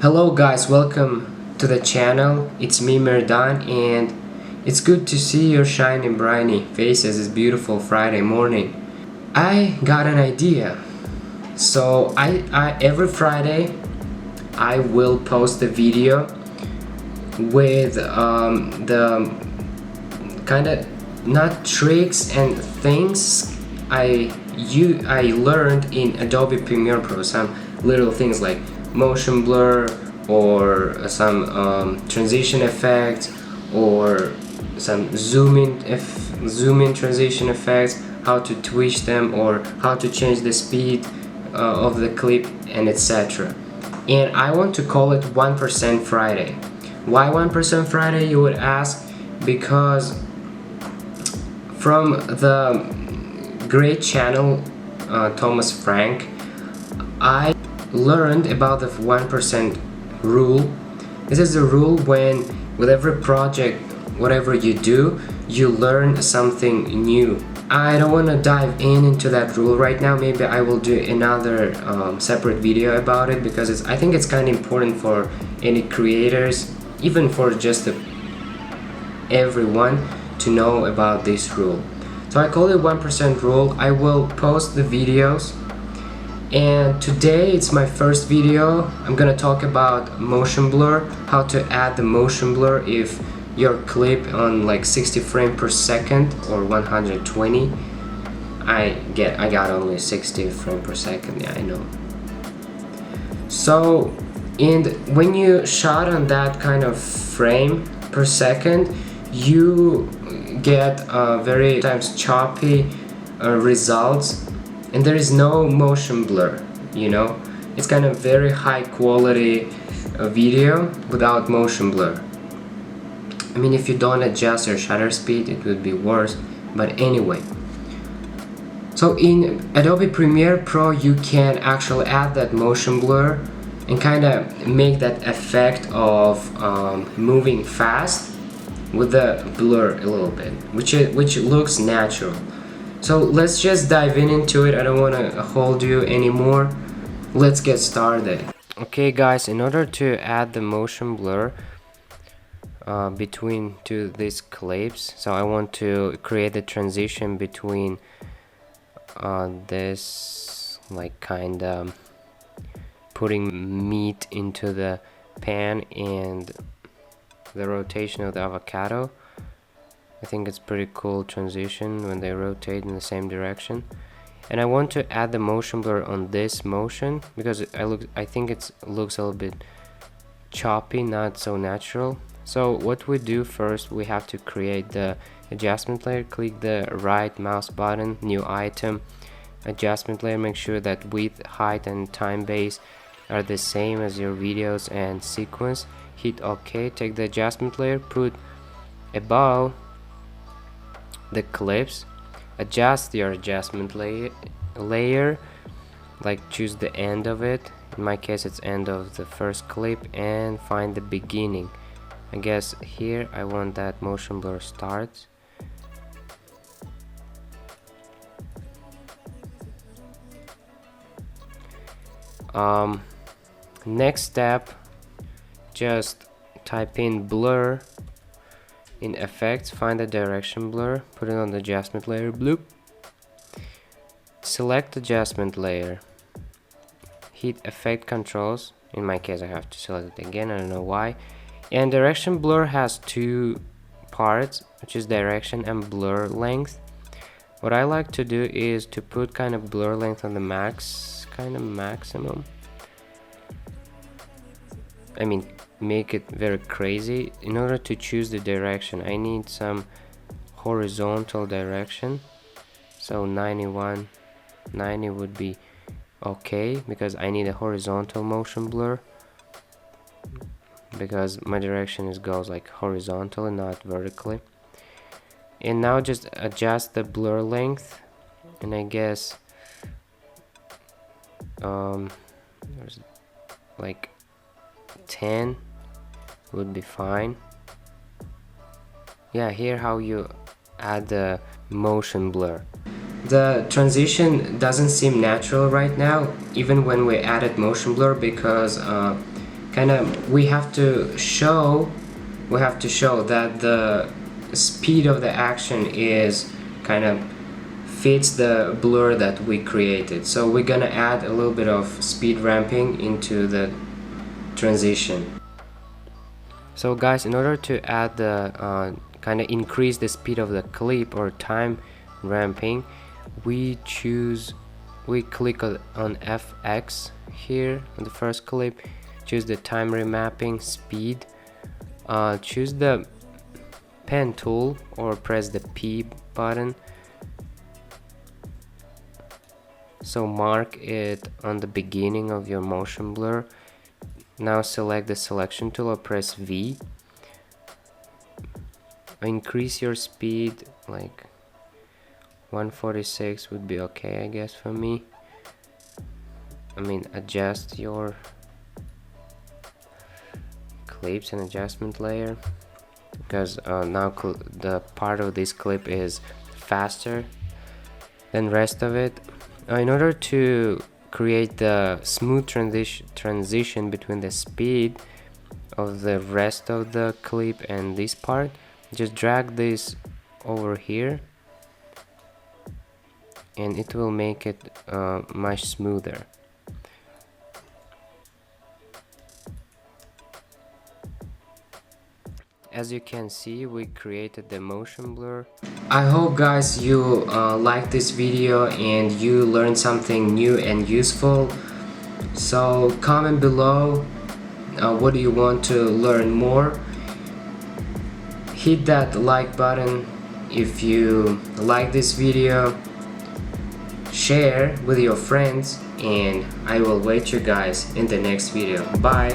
Hello guys, welcome to the channel. It's me Merdan, and it's good to see your shining briny faces this beautiful Friday morning. I got an idea. So I every Friday I will post a video with the kind of not tricks and things I learned in Adobe Premiere Pro. Some little things like motion blur or some transition effects or some zoom in transition effects, how to twitch them or how to change the speed of the clip and etc. And I want to call it 1% Friday. Why 1% Friday, you would ask? Because from the great channel Thomas Frank, I learned about the 1% rule. This is a rule when with every project, whatever you do, you learn something new. I don't want to dive into that rule right now. Maybe I will do another separate video about it, because I think it's kind of important for any creators, even for just everyone to know about this rule. So I call it 1% rule. I will post the videos, and today it's my first video. I'm gonna talk about motion blur, how to add the motion blur if your clip on like 60 frames per second or 120. I got only 60 frames per second. Yeah, I know. So when you shot on that kind of frame per second, you get very times choppy results, and there is no motion blur, you know. It's kind of very high quality video without motion blur. I mean, if you don't adjust your shutter speed, it would be worse, but anyway. So in Adobe Premiere Pro, you can actually add that motion blur and kind of make that effect of moving fast with the blur a little bit, which looks natural. So let's just dive into it. I don't want to hold you anymore. Let's get started. Okay guys, in order to add the motion blur between these clips, so I want to create a transition between this, like kind of putting meat into the pan and the rotation of the avocado. I think it's pretty cool transition when they rotate in the same direction. And I want to add the motion blur on this motion because I think it looks a little bit choppy, not so natural. So what we do first, we have to create the adjustment layer. Click the right mouse button, new item, adjustment layer. Make sure that width, height and time base are the same as your videos and sequence. Hit OK. Take the adjustment layer, put above the clips, adjust your adjustment layer, like choose the end of it. In my case it's end of the first clip, and find the beginning. I guess here I want that motion blur starts. Next step, just type in blur in effects, find the direction blur, put it on the adjustment layer, bloop. Select adjustment layer, hit effect controls. In my case I have to select it again, I don't know why. And direction blur has two parts, which is direction and blur length. What I like to do is to put kind of blur length on the maximum. I mean, make it very crazy. In order to choose the direction, I need some horizontal direction. So 90 would be okay, because I need a horizontal motion blur, because my direction goes like horizontally, not vertically. And now just adjust the blur length, and I guess there's like 10 would be fine. Yeah, here how you add the motion blur. The transition doesn't seem natural right now, even when we added motion blur, because we have to show that the speed of the action is kind of fits the blur that we created. So we're gonna add a little bit of speed ramping into the transition. So guys, in order to add the kind of increase the speed of the clip or time ramping, we click on FX here on the first clip, choose the time remapping speed, choose the pen tool or press the P button. So mark it on the beginning of your motion blur. Now select the selection tool or press V. Increase your speed, like 146 would be okay, I guess, for me. I mean, adjust your clips and adjustment layer, because now the part of this clip is faster than rest of it. In order to create the smooth transition between the speed of the rest of the clip and this part, just drag this over here and it will make it much smoother. As you can see, we created the motion blur. I hope guys you like this video and you learned something new and useful. So comment below what do you want to learn more. Hit that like button if you like this video. Share with your friends, and I will wait you guys in the next video. Bye.